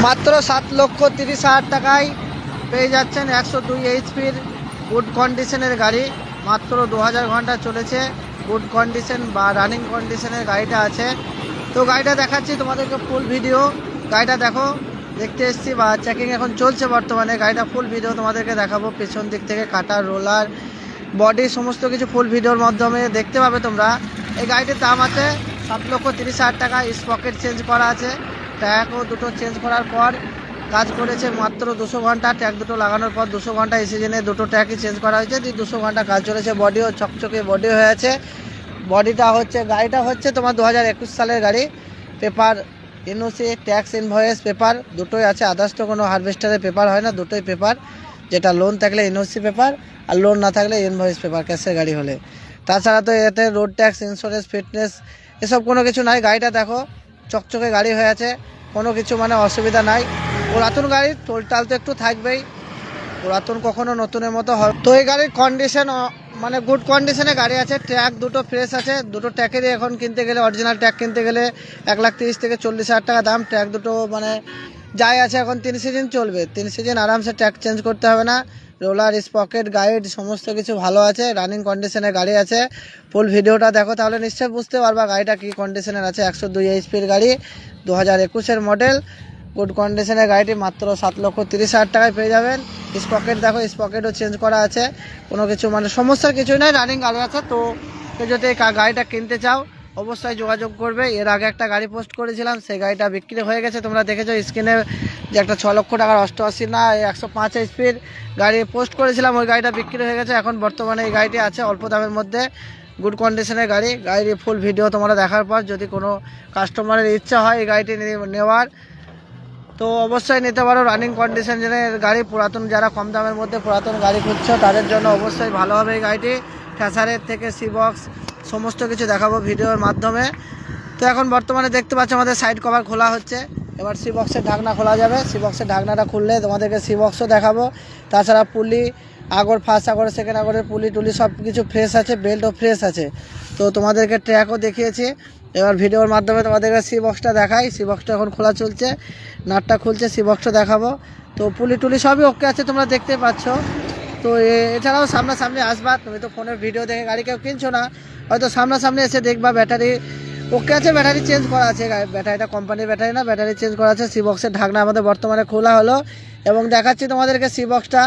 মাত্র 7,30,000 টাকায় পেয়ে যাচ্ছেন 102 এইচপির গুড কন্ডিশনের গাড়ি। মাত্র 2000 ঘন্টা চলেছে, গুড কন্ডিশন বা রানিং কন্ডিশনের গাড়িটা আছে। তো গাড়িটা দেখাচ্ছি তোমাদেরকে ফুল ভিডিও। গাড়িটা দেখতে এসেছি বা চেকিং এখন চলছে বর্তমানে। গাড়িটা ফুল ভিডিও তোমাদেরকে দেখাবো, পেছন দিক থেকে কাটার, রোলার, বডি সমস্ত কিছু ফুল ভিডিওর মাধ্যমে দেখতে পাবে তোমরা। এই গাড়িটির দাম আছে 7,30,000 টাকা। স্পকেট চেঞ্জ করা আছে, ট্যাগও দুটো চেঞ্জ করার পর কাজ করেছে মাত্র 200 ঘন্টা। ট্যাগ দুটো লাগানোর পর 200 ঘন্টা এই সিজনে দুটো ট্যাগই চেঞ্জ করা হয়েছে, 200 ঘন্টা কাজ চলেছে। বডিও চকচকে বডি হয়ে আছে। বডিটা হচ্ছে, গাড়িটা হচ্ছে তোমার 2021 সালের গাড়ি। Paper NOC, tax invoice paper দুটোই আছে। আদার্স তো কোনো হারভেস্টারের পেপার হয় না, দুটোই পেপার। যেটা লোন থাকলে এনওসি পেপার, আর লোন না থাকলে ইনভয়েস পেপার ক্যাশের গাড়ি হলে। তাছাড়া তো এতে রোড ট্যাক্স, ইন্স্যুরেন্স, ফিটনেস এসব কোনো কিছু নাই। গাড়িটা চকচকে গাড়ি হয়ে আছে, কোনো কিছু মানে অসুবিধা নাই। পুরাতন গাড়ির টোলটাল তো একটু থাকবেই, পুরাতন কখনো নতুনের মতো হয়। তো এই গাড়ির কন্ডিশন মানে গুড কন্ডিশনে গাড়ি আছে। ট্র্যাক দুটো ফ্রেশ আছে, দুটো ট্র্যাকেরই এখন কিনতে গেলে, অরিজিনাল ট্র্যাক কিনতে গেলে 1,30,000 থেকে 40,000 টাকা দাম। ট্র্যাক দুটো মানে যাই আছে, এখন 3 সিজন চলবে, 3 সিজন আরামসে ট্র্যাক চেঞ্জ করতে হবে না। রোলার, স্পকেট, গাইড সমস্ত কিছু ভালো আছে, রানিং কন্ডিশনের গাড়ি আছে। ফুল ভিডিওটা দেখো, তাহলে নিশ্চয়ই বুঝতে পারবা গাড়িটা কী কন্ডিশনের আছে। 102 এইচপির গাড়ি, 2021-এর মডেল, গুড কন্ডিশনের গাড়িটি মাত্র 7,30,000 টাকায় পেয়ে যাবেন। স্পকেট স্পকেটও চেঞ্জ করা আছে, কোনো কিছু মানে সমস্যার কিছুই নাই, রানিং গাড়ি আছে। তো যদি গাড়িটা কিনতে চাও অবশ্যই যোগাযোগ করবে। এর আগে একটা গাড়ি পোস্ট করেছিলাম, সেই গাড়িটা বিক্রি হয়ে গেছে, তোমরা দেখেছো স্ক্রিনে যে একটা 6 লক্ষ টাকার 88 না 105 এইচপির গাড়ি পোস্ট করেছিলাম, ওই গাড়িটা বিক্রি হয়ে গেছে। এখন বর্তমানে এই গাড়িটি আছে অল্প দামের মধ্যে, গুড কন্ডিশনের গাড়ি। গাড়ির ফুল ভিডিও তোমরা দেখার পর যদি কোনো কাস্টমারের ইচ্ছা হয় এই গাড়িটি নেওয়ার, তো অবশ্যই নিতে পারো। রানিং কন্ডিশনের গাড়ি, পুরাতন যারা কম দামের মধ্যে পুরাতন গাড়ি খুঁজছো তাদের জন্য অবশ্যই ভালো হবে এই গাড়িটি। ফ্যাসারের থেকে সি বক্স সমস্ত কিছু দেখাবো ভিডিওর মাধ্যমে। তো এখন বর্তমানে দেখতে পাচ্ছ আমাদের সাইড কভার খোলা হচ্ছে, এবার সি বক্সের ঢাকনা খোলা যাবে। সি বক্সের ঢাকনাটা খুললে তোমাদেরকে সি বক্সও দেখাবো। তাছাড়া পুলি, আগর ফার্স্ট আগরের সেকেন্ড আগরের পুলি টুলি সব কিছু ফ্রেশ আছে, বেল্টও ফ্রেশ আছে। তো তোমাদেরকে ট্র্যাকও দেখিয়েছি, এবার ভিডিওর মাধ্যমে তোমাদেরকে সি বক্সটা দেখাই। সি বক্সটা এখন খোলা চলছে, নাটটা খুলছে, সি বক্সটা দেখাবো। তো পুলি টুলি সবই ওকে আছে, তোমরা দেখতে পাচ্ছ। তো এছাড়াও সামনাসামনি আসবা, তুমি তো ফোনের ভিডিও দেখে গাড়ি কেউ কিনছো না, হয়তো সামনাসামনি এসে দেখবা। ব্যাটারি ওকে আছে, ব্যাটারি চেঞ্জ করা আছে, ব্যাটারিটা কোম্পানির ব্যাটারি না, ব্যাটারি চেঞ্জ করা আছে। সি বক্সের ঢাকনা আমাদের বর্তমানে খোলা হলো এবং দেখাচ্ছি তোমাদেরকে সি বক্সটা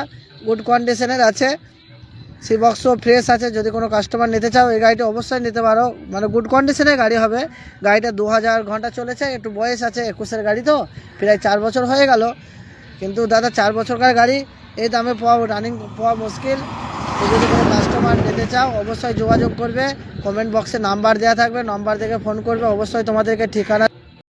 গুড কন্ডিশনের আছে, সি বক্সও ফ্রেশ আছে। যদি কোনো কাস্টমার নিতে চাও এই গাড়িটা অবশ্যই নিতে পারো, মানে গুড কন্ডিশনের গাড়ি হবে। গাড়িটা 2000 ঘন্টা চলেছে, একটু বয়স আছে, 21-এর গাড়ি তো প্রায় 4 বছর হয়ে গেল। কিন্তু দাদা 4 বছরকার গাড়ি এই দামে রানিং পাওয়া মুশকিল। তো যদি কোনো কাস্টমার নিতে চাও অবশ্যই যোগাযোগ করবে, কমেন্ট বক্সে নাম্বার দেওয়া থাকবে, নাম্বার দেখে ফোন করবে, অবশ্যই তোমাদেরকে ঠিকানা